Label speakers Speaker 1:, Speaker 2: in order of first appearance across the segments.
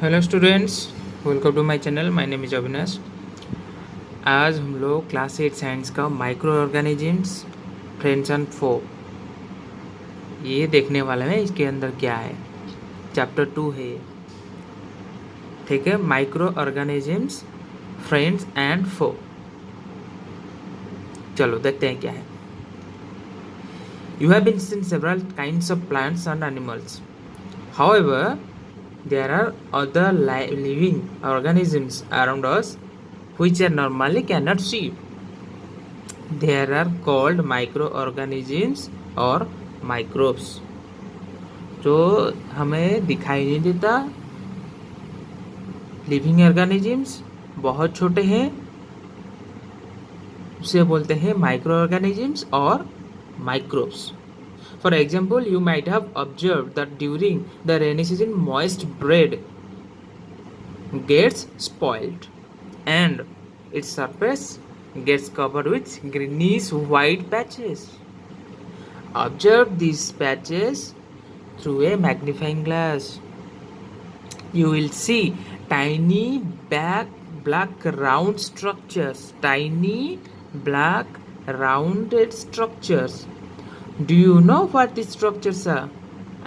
Speaker 1: Hello students, welcome to my channel. My name is Avinash. आज हम लोग क्लास 8 साइंस का microorganisms, friends and foe ये देखने वाले हैं। इसके अंदर क्या है, चैप्टर 2 है ये। ठीक है, microorganisms, friends and foe. चलो देखते हैं क्या है। You have been seen several kinds of plants and animals, however there are other living organisms around us which are normally cannot see. They are called microorganisms or microbes. जो हमें दिखाई नहीं देता, लिविंग ऑर्गेनिजम्स बहुत छोटे हैं, उसे बोलते हैं माइक्रो ऑर्गेनिजम्स और microbes. For example, you might have observed that during the rainy season, moist bread gets spoiled and its surface gets covered with greenish white patches. Observe these patches through a magnifying glass. You will see tiny black round structures, tiny black rounded structures. Do you know what these structures are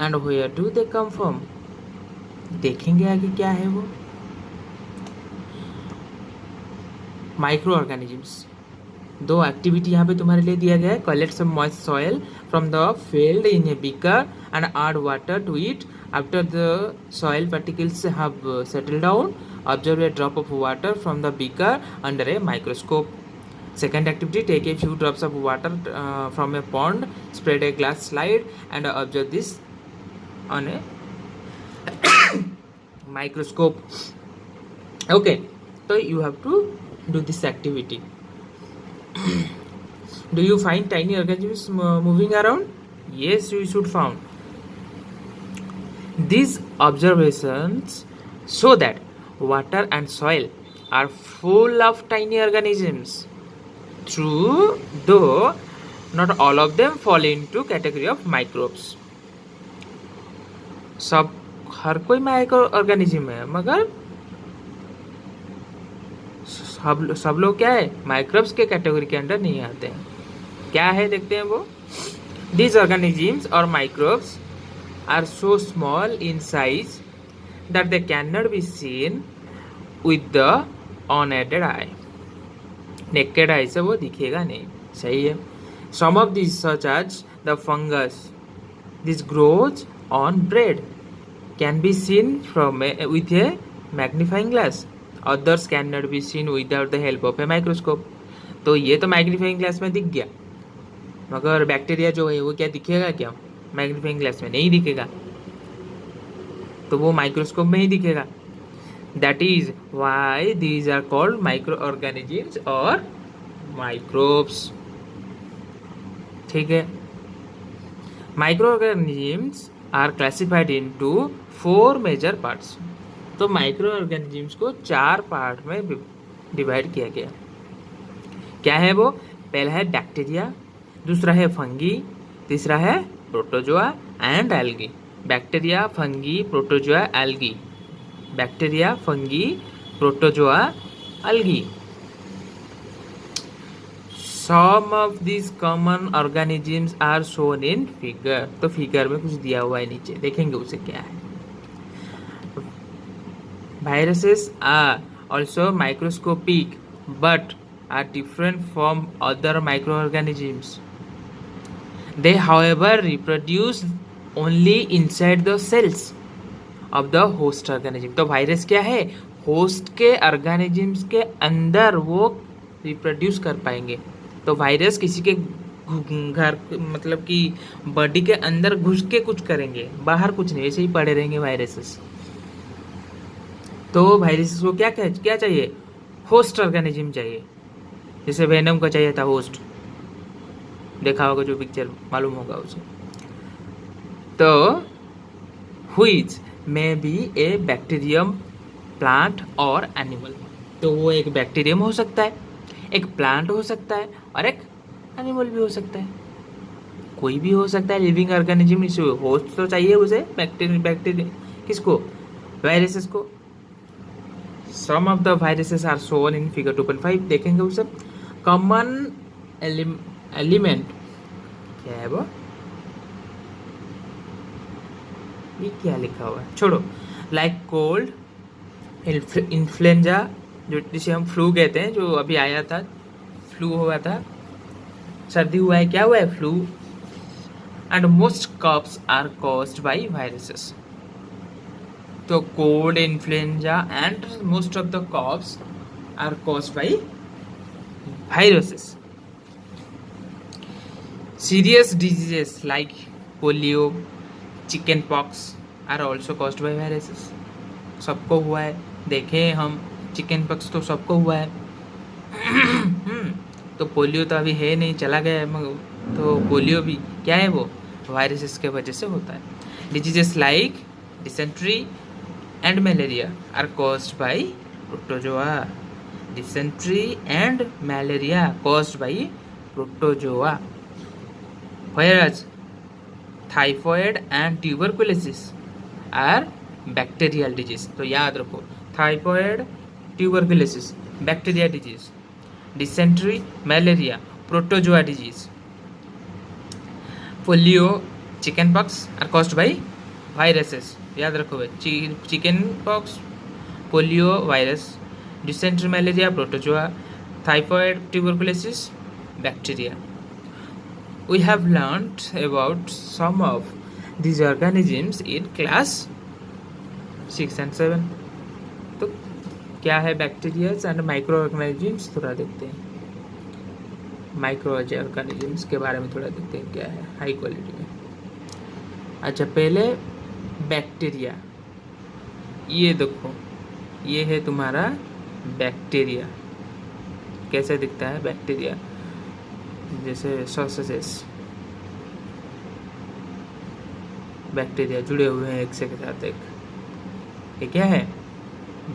Speaker 1: and where do they come from? देखेंगे आगे क्या है वो. Micro organisms, दो activity यहाँ पे तुम्हारे लिए दिया गया है. Collect some moist soil from the field in a beaker and add water to it. After the soil particles have settled down, observe a drop of water from the beaker under a microscope. Second activity, take a few drops of water from a pond, spread a glass slide and observe this on a microscope. Okay, so you have to do this activity. Do you find tiny organisms moving around? Yes, you should found. These observations show that water and soil are full of tiny organisms. True, though not all of them fall into category of microbes. हर कोई micro organism है, मगर सब लोग क्या है, microbes के category के अंदर नहीं आते हैं. क्या है देखते हैं वो. These organisms or microbes are so small in size that they cannot be seen with the unaided eye. Naked eye से वो दिखेगा नहीं. सही है. Some of this such as the fungus, this grows on bread, can be seen from with a magnifying glass. Others can not be seen without the help of a microscope. तो ये तो magnifying glass में दिख गया, मगर bacteria जो है वो क्या दिखेगा, क्या मैग्नीफाइंग ग्लास में नहीं दिखेगा, तो वो माइक्रोस्कोप में ही दिखेगा. That is why these are called microorganisms or microbes. ठीक है. Microorganisms are classified into 4 major parts. तो माइक्रोऑर्गेनिजम्स को 4 पार्ट में डिवाइड किया गया. क्या है वो. पहला है बैक्टीरिया, दूसरा है फंगी, तीसरा है protozoa and algae. Bacteria, fungi, protozoa, algae. Bacteria, fungi, protozoa, algae. Some of these common organisms are shown in figure. तो फिगर में कुछ दिया हुआ है नीचे, देखेंगे उसे क्या है. Viruses are also microscopic but are different from other microorganisms. They however reproduce only inside the cells of the host organism. तो वायरस क्या है, होस्ट के ऑर्गेनिजम्स के अंदर वो रिप्रोड्यूस कर पाएंगे. तो वायरस किसी के घर, मतलब कि बॉडी के अंदर घुस के कुछ करेंगे, बाहर कुछ नहीं, ऐसे ही पड़े रहेंगे वायरसेस. तो वायरसेस को क्या क्या चाहिए, होस्ट ऑर्गेनिज्म चाहिए. जैसे वेनम को चाहिए था होस्ट, देखा होगा जो पिक्चर, मालूम होगा उसे. तो व्हिच में बी ए बैक्टीरियम, प्लांट और एनिमल. तो वो एक बैक्टीरियम हो सकता है, एक प्लांट हो सकता है और एक एनिमल भी हो सकता है. कोई भी हो सकता है लिविंग ऑर्गेनिज्म. होस्ट तो चाहिए उसे, बैक्टीरिया किसको, वायरसेस को. Some of the viruses are shown in figure 2.5। देखेंगे वो सब। कॉमन एलिमेंट क्या है वो, ये क्या लिखा हुआ है, छोड़ो। लाइक कोल्ड, इन्फ्लुएंजा, जो जिसे हम फ्लू कहते हैं, जो अभी आया था, फ्लू हुआ था, सर्दी हुआ है, क्या हुआ है, flu. And most coughs are caused by viruses. तो cold, influenza and most of the coughs are caused by viruses. Serious diseases like polio, chicken pox are also caused by viruses. सबको हुआ है, देखें हम, चिकन पॉक्स तो सबको हुआ है। तो पोलियो तो अभी है नहीं, चला गया है, तो पोलियो भी क्या है, वो वायरसेस के वजह से होता है। Diseases like dysentery and malaria are caused by protozoa. Dysentery and malaria caused by protozoa, whereas typhoid and tuberculosis are bacterial disease। तो याद रखो, typhoid, tuberculosis bacteria disease, dysentery, malaria protozoa disease, polio, chicken pox are caused by viruses. याद रखो भाई, chicken pox, polio virus, dysentery malaria protozoa, typhoid tuberculosis bacteria. We have learnt about some of these organisms in class 6 and 7। तो क्या है bacterias and micro organisms, थोड़ा देखते हैं। Micro organisms के बारे में थोड़ा देखते हैं क्या है हाई क्वालिटी में। अच्छा, पहले बैक्टीरिया, ये देखो, ये है तुम्हारा बैक्टीरिया। कैसे दिखता है बैक्टीरिया, जैसे सॉसेजेस, बैक्टीरिया जुड़े हुए हैं एक से के साथ एक। ये क्या है,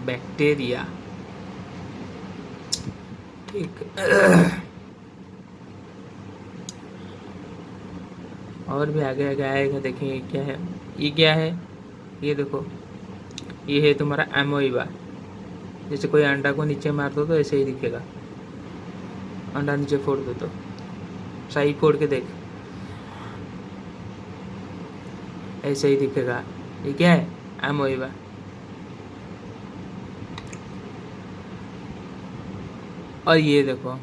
Speaker 1: बैक्टीरिया। ठीक। और भी आगे आगे आएगा, देखेंगे क्या है। ये क्या है, ये देखो, ये है तुम्हारा एमोइबा। जैसे कोई अंडा को नीचे मार दो तो ऐसे ही दिखेगा, अंडा नीचे फोड़ दो तो, सही फोड़ के देख, ऐसे ही दिखेगा। ये क्या है, एमोइबा। और ये देखो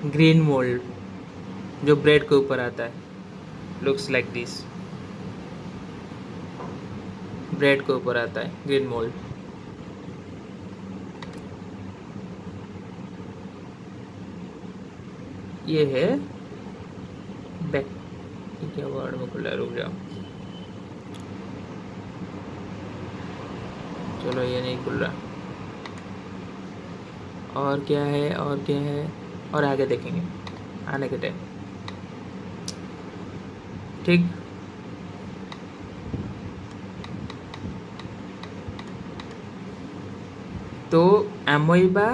Speaker 1: ग्रीन मोल्ड, जो ब्रेड के ऊपर आता है, लुक्स लाइक दिस, ब्रेड के ऊपर आता है ग्रीन मोल्ड। ये है ये क्या वर्ड में खुला, रुक जाओ, चलो ये नहीं खुल रहा। और क्या है, और क्या है, और आगे देखेंगे आने के टाइम। ठीक। तो एमोइबा,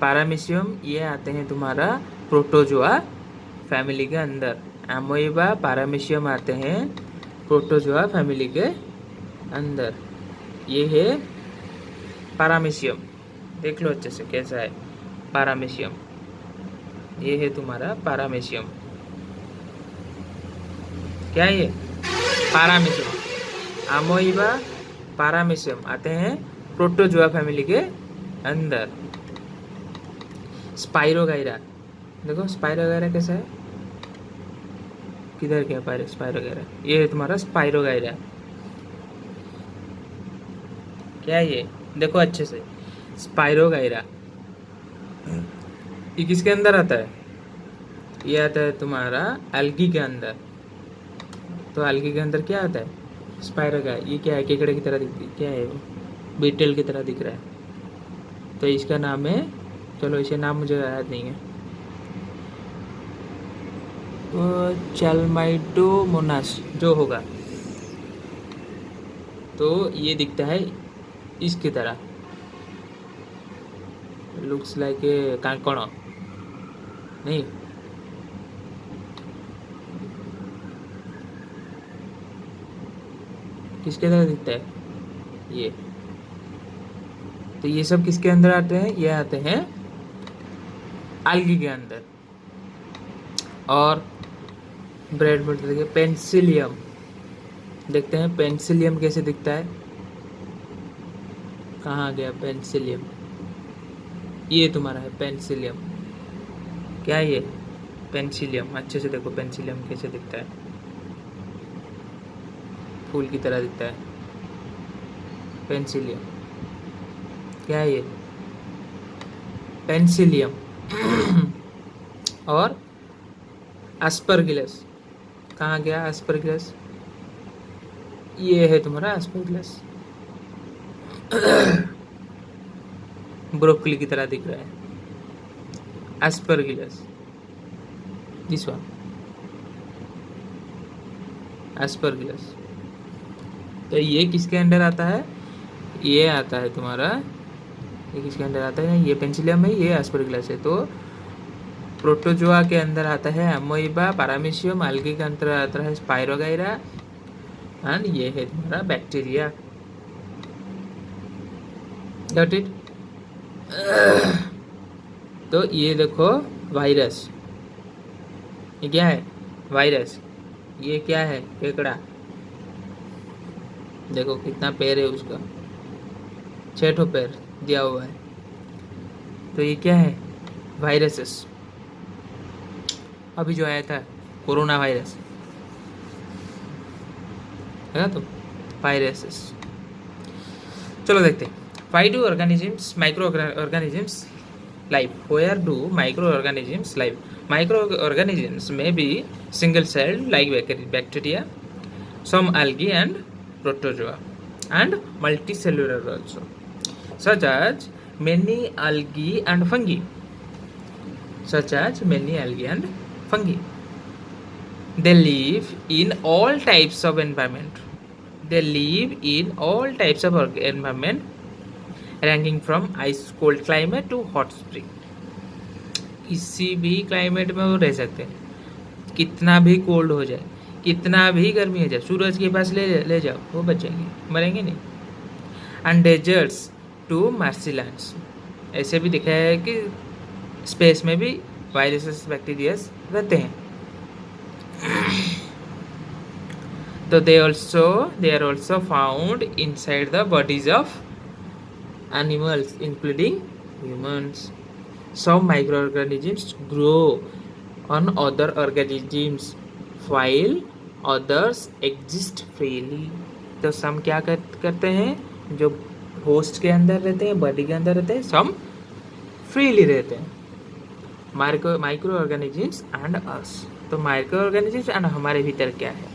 Speaker 1: पैरामीशियम, ये आते हैं तुम्हारा प्रोटोजोआ फैमिली के अंदर। एमोइबा, पैरामीशियम आते हैं प्रोटोजोआ फैमिली के अंदर। ये है पैरामीशियम, देख लो अच्छे से कैसा है पैरामीशियम। ये है तुम्हारा पैरामीशियम। क्या है ये, पैरामीशियम। एमोइबा, पैरामीशियम आते हैं प्रोटोजोआ फैमिली के अंदर। स्पाइरोगाइरा, देखो स्पाइरोगाइरा कैसा है, किधर क्या स्पाइरोगाइरा, ये है तुम्हारा स्पाइरोगाइरा। क्या है ये, देखो अच्छे से, स्पाइरोगाइरा। ये किसके अंदर आता है, ये आता है तुम्हारा एल्गी के अंदर। तो एल्गी के अंदर क्या आता है, स्पाइरोगाइरा। ये क्या है, केकड़े की तरह दिखती, क्या है वो, बीटल की तरह दिख रहा है। तो इसका नाम है, चलो इसे नाम मुझे याद नहीं है, चैल्माइडोमोनास जो होगा। तो ये दिखता है इसकी तरह, लुक्स लाइक ए कांकड़, नहीं, किसके तरह दिखता है ये, तो ये सब किसके अंदर आते हैं? ये आते हैं algae के अंदर। और ब्रेड में देखिए पेंसिलियम, देखते हैं पेंसिलियम कैसे दिखता है। कहाँ गया पेंसिलियम? ये तुम्हारा है पेंसिलियम। क्या है ये? पेंसिलियम। अच्छे से देखो पेंसिलियम कैसे दिखता है, फूल की तरह दिखता है पेंसिलियम। क्या है ये? पेंसिलियम। और एस्परगिलस, कहाँ गया एस्परगिलस? ये है तुम्हारा एस्परगिलस। ब्रोकली की तरह दिख रहा है एस्परगिलस, दिस वन एस्परगिलस। तो ये किसके अंडर आता है? ये आता है तुम्हारा, ये किसके अंडर आता है? ये पेंसिलियम है, ये एस्परगिलस है। तो प्रोटोजोआ के अंदर आता है अमोइबा, पैरामीशियम। algae के अंदर आता है स्पाइरोगाइरा। एंड ये है तुम्हारा बैक्टीरिया। Got it? तो ये देखो वायरस, ये क्या है? वायरस। ये क्या है? केकड़ा। देखो कितना पैर है उसका, 6 पैर दिया हुआ है। तो ये क्या है? वायरसेस। अभी जो आया था कोरोना वायरस है ना, तो वायरसेस। चलो देखते हैं। Why do organisms, microorganisms live? Where do microorganisms live? Microorganisms may be single-celled like bacteria, some algae and protozoa, and multicellular also, such as many algae and fungi. Such as many algae and fungi. They live in all types of environment. They live in all types of environment, ranging from ice cold climate to hot spring. किसी भी climate में वो रह सकते हैं, कितना भी cold हो जाए, कितना भी गर्मी हो जाए, सूरज के पास ले जाओ वो बच जाएंगे, मरेंगे नहीं। एंड डेजर्ट्स टू मार्सीलैंड्स, ऐसे भी दिखा है कि स्पेस में भी वायरसेस बैक्टीरियाज रहते हैं। तो they are also found inside the bodies of animals including humans. Some microorganisms grow on other organisms while others exist freely. तो some क्या करते हैं? जो होस्ट के अंदर रहते हैं, बॉडी के अंदर रहते हैं, some freely रहते हैं। माइक्रो ऑर्गेनिजम्स एंड अस। तो माइक्रो ऑर्गेनिजम्स एंड हमारे भीतर क्या है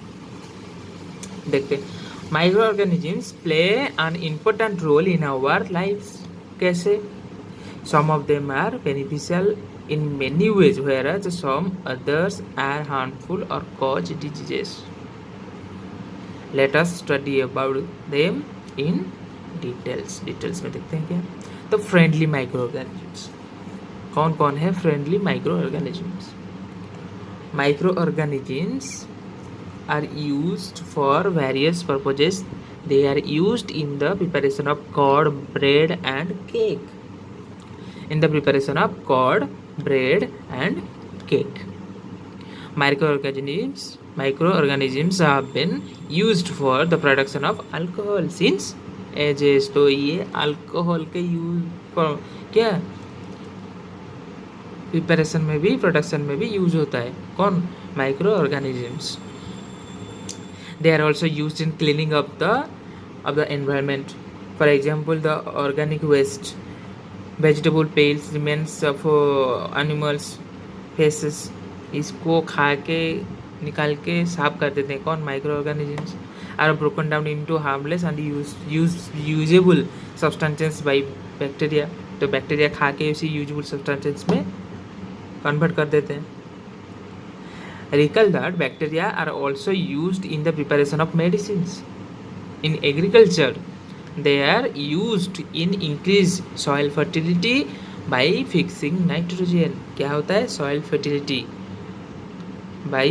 Speaker 1: देखते हैं। Microorganisms play an important role in our lifes. कैसे? Some of them are beneficial in many ways, whereas some others are harmful और cause diseases. Let us study about them in details. Details में देखते हैं क्या। तो friendly micro organisms कौन कौन है? Friendly micro organisms. Micro organisms are used for various purposes. They are used in the preparation of curd, bread and cake. In the preparation of curd, bread and cake. Microorganisms have been used for the production of alcohol since ages. तो ये alcohol के use क्या preparation में भी, production में भी use होता है। कौन? Micro organisms. They are also used in cleaning up the environment. For example, the organic waste, vegetable peels, remains of animals faces, इसको खा के निकाल के साफ कर देते हैं। कौन? Microorganisms. Are broken down into harmless and usable substances by bacteria. तो बैक्टीरिया खा के उसी यूजेबल सब्सटेंसेस में कन्वर्ट कर देते हैं। Recall that bacteria are also used in the preparation of medicines. In agriculture, they are used in increase soil fertility by fixing nitrogen. क्या होता है? soil fertility by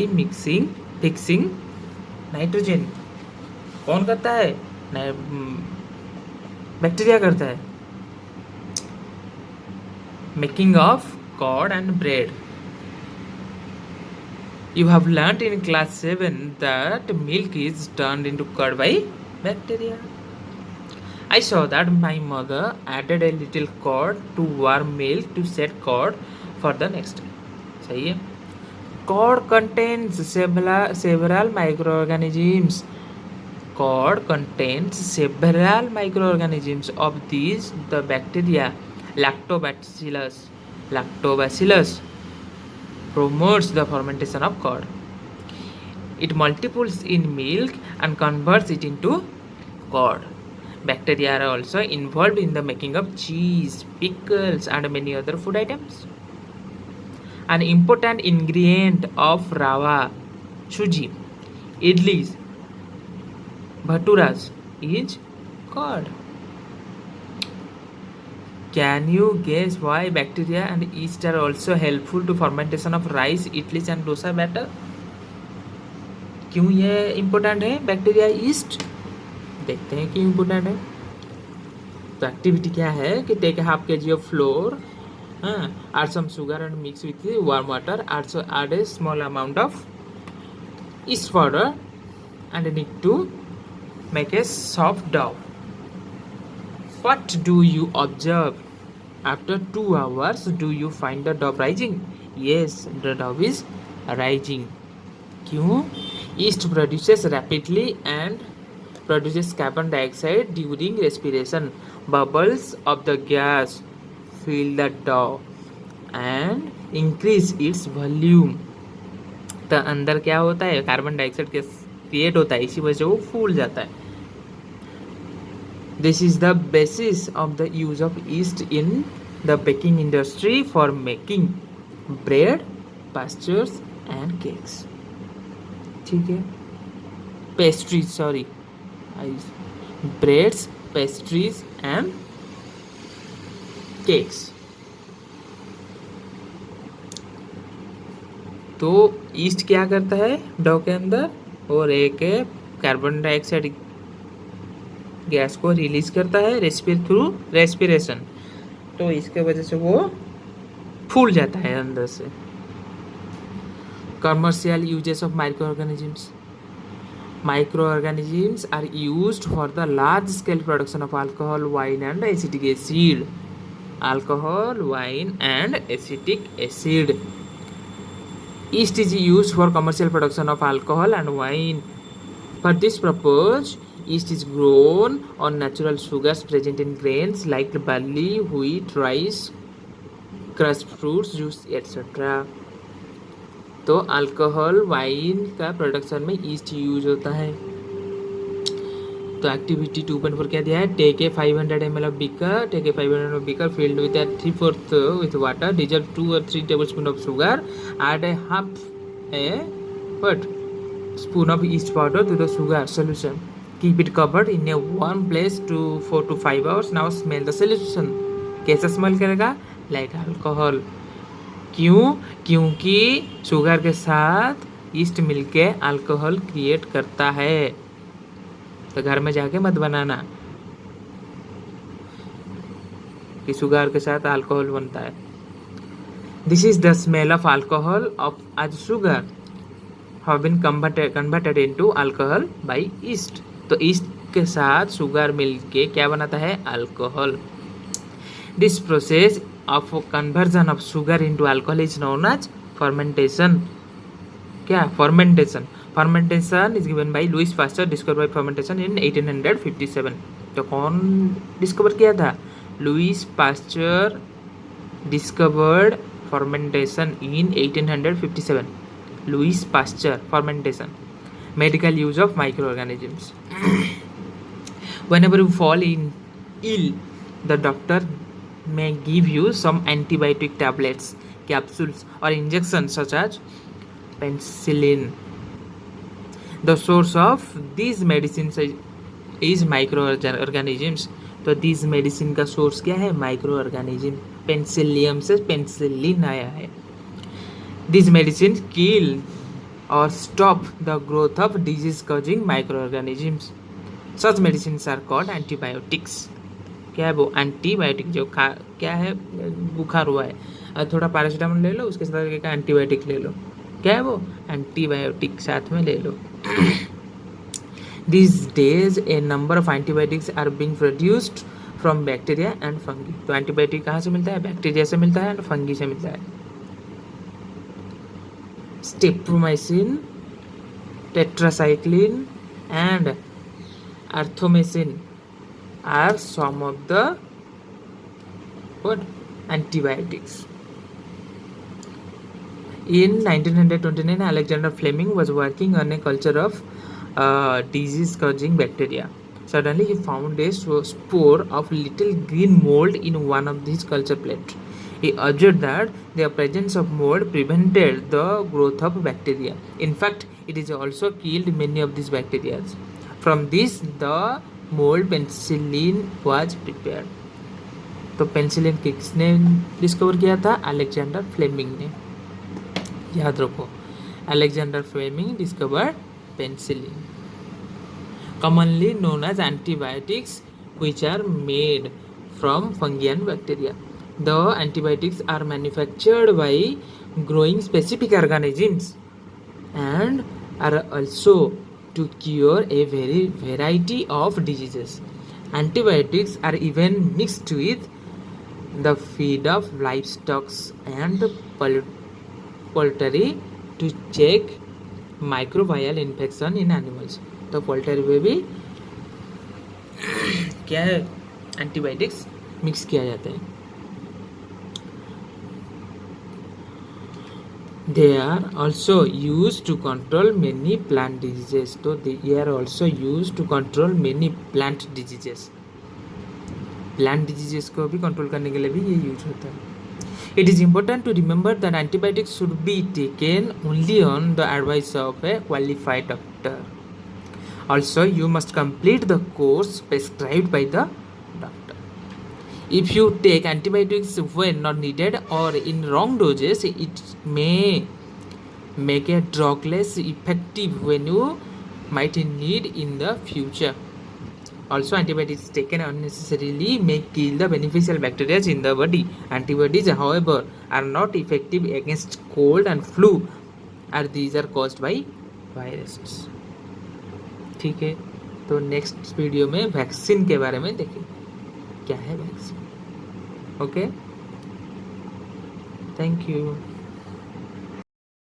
Speaker 1: fixing nitrogen. कौन करता है? बैक्टीरिया करता है। Making of curd and bread. You have learnt in class 7 that milk is turned into curd by bacteria. I saw that my mother added a little curd to warm milk to set curd for the next day. सही है. Curd contains several microorganisms. Curd contains several microorganisms. Of these, the bacteria Lactobacillus promotes the fermentation of curd. It multiples in milk and converts it into curd. Bacteria are also involved in the making of cheese, pickles, and many other food items. An important ingredient of rava, suji, idlis, bhaturas is curd. Can you guess why bacteria and yeast are also helpful to fermentation of rice, idlis and dosa batter? क्यों ये important है bacteria yeast? देखते हैं क्यों important है. तो activity क्या है कि take half kg of flour, add some sugar and mix with warm water. Also add a small amount of yeast powder and need to make a soft dough. What do you observe? After 2 hours, do you find the dough rising? Yes, the dough is rising. क्यों? Yeast produces rapidly and produces carbon dioxide during respiration. Bubbles of the gas fill the dough and increase its volume. तो अंदर क्या होता है? Carbon dioxide gas create होता है, इसी वजह से वो फूल जाता है. This is the basis of the use of yeast in the baking industry for making bread, pastures and cakes. ठीक है. Pastries, sorry. Breads, pastries and cakes. तो ईस्ट क्या करता है डो के अंदर? और एक कार्बन डाइऑक्साइड गैस को रिलीज करता है थ्रू रेस्पिरेशन. तो इसके वजह से वो फूल जाता है अंदर से. Commercial uses of microorganisms. Microorganisms are used for the large scale production of alcohol, wine and acetic acid. Alcohol, wine and acetic acid. Yeast is used for commercial production of alcohol and wine. For this purpose, yeast is grown on natural sugars present in grains like barley, wheat, rice, crushed fruits, juice, etc. तो alcohol wine का production में yeast use होता है. तो activity 2.4 क्या दिया है? Take a 500 ml of beaker, take a 500 ml beaker filled with 3/4 with water, dissolve 2 or 3 tablespoons of sugar, add a half a spoon of yeast powder to the sugar solution. Keep it covered in a warm place to 4 to 5 hours. Now smell the solution. कैसा smell करेगा? Like alcohol. क्यों? क्योंकि sugar के साथ east मिलके alcohol create करता है. तो घर में जाके मत बनाना कि शुगर के साथ अल्कोहल बनता है. This is the smell of alcohol of as sugar have been converted into alcohol by yeast. तो ईस्ट के साथ शुगर मिलके क्या बनाता है? Alcohol. This process of conversion of sugar into alcohol is known as fermentation. क्या? fermentation. Fermentation is given by Louis Pasteur, discovered by fermentation in 1857. तो कौन डिस्कवर किया था? Louis Pasteur discovered fermentation in 1857. Louis Pasteur, fermentation. Medical use of microorganisms. Whenever you fall ill, the doctor may give you some antibiotic tablets, capsules or injections such as penicillin. The source of these medicines is microorganisms. तो these medicine का source क्या है? microorganism. Penicillium से penicillin आया है. These medicines kill or stop the growth of disease causing microorganisms. Such medicines are called antibiotics. क्या है वो? एंटीबायोटिक। जो खा क्या है, बुखार हुआ है और थोड़ा पैरासीटामोल ले लो, उसके साथ एक एंटीबायोटिक ले लो। क्या है वो? एंटीबायोटिक साथ में ले लो। These days a number of antibiotics are being produced from bacteria and fungi। तो एंटीबायोटिक कहाँ से मिलता है? बैक्टीरिया से मिलता है और फंगी से मिलता है। स्टेप्रोमाइसिन, tetracycline and erythromycin are some of the what antibiotics. In 1929, Alexander Fleming was working on a culture of disease-causing bacteria. Suddenly, he found a spore of little green mold in one of these culture plates. He observed that the presence of mold prevented the growth of bacteria. In fact, it is also killed many of these bacteria. From this, the mold penicillin was prepared. तो penicillin किसने discover किया था? Alexander Fleming ने। याद रखो, Alexander Fleming discovered penicillin, commonly known as antibiotics, which are made from fungi and bacteria. The antibiotics are manufactured by growing specific organisms and are also to cure a variety of diseases. Antibiotics are even mixed with the feed of livestock and poultry to check microbial infection in animals. तो poultry में भी क्या है? Antibiotics mix किया जाता है। They are also use to control many plant diseases. तो they are also use to control many plant diseases. Plant diseases को भी कंट्रोल करने के लिए भी ये यूज होता है। It is important to remember that antibiotics should be taken only on the advice of a qualified doctor. Also, you must complete the course prescribed by the doctor. If you take antibiotics when not needed or in wrong doses, it may make a drug less effective when you might need in the future. Also, antibiotics taken unnecessarily may kill the beneficial bacteria in the body. Antibiotics, however, are not effective against cold and flu, and these are caused by viruses. ठीक है, तो next video में vaccine के बारे में देखें, क्या है वैक्सीन। Okay, thank you.